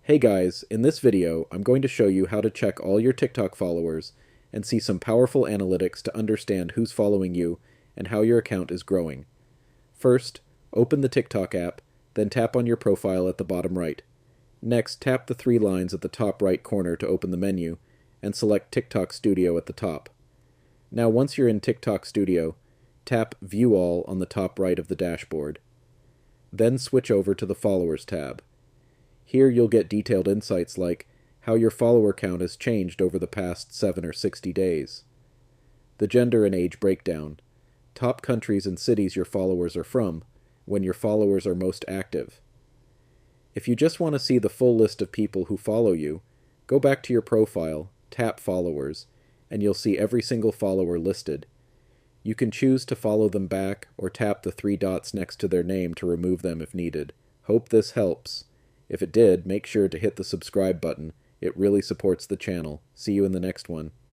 Hey guys, in this video, I'm going to show you how to check all your TikTok followers and see some powerful analytics to understand who's following you and how your account is growing. First, open the TikTok app, then tap on your profile at the bottom right. Next, tap the three lines at the top right corner to open the menu, and select TikTok Studio at the top. Now once you're in TikTok Studio, tap View All on the top right of the dashboard. Then switch over to the Followers tab. Here you'll get detailed insights like how your follower count has changed over the past 7 or 60 days. The gender and age breakdown. Top countries and cities your followers are from, when your followers are most active. If you just want to see the full list of people who follow you, go back to your profile, tap Followers, and you'll see every single follower listed. You can choose to follow them back or tap the three dots next to their name to remove them if needed. Hope this helps. If it did, make sure to hit the subscribe button. It really supports the channel. See you in the next one.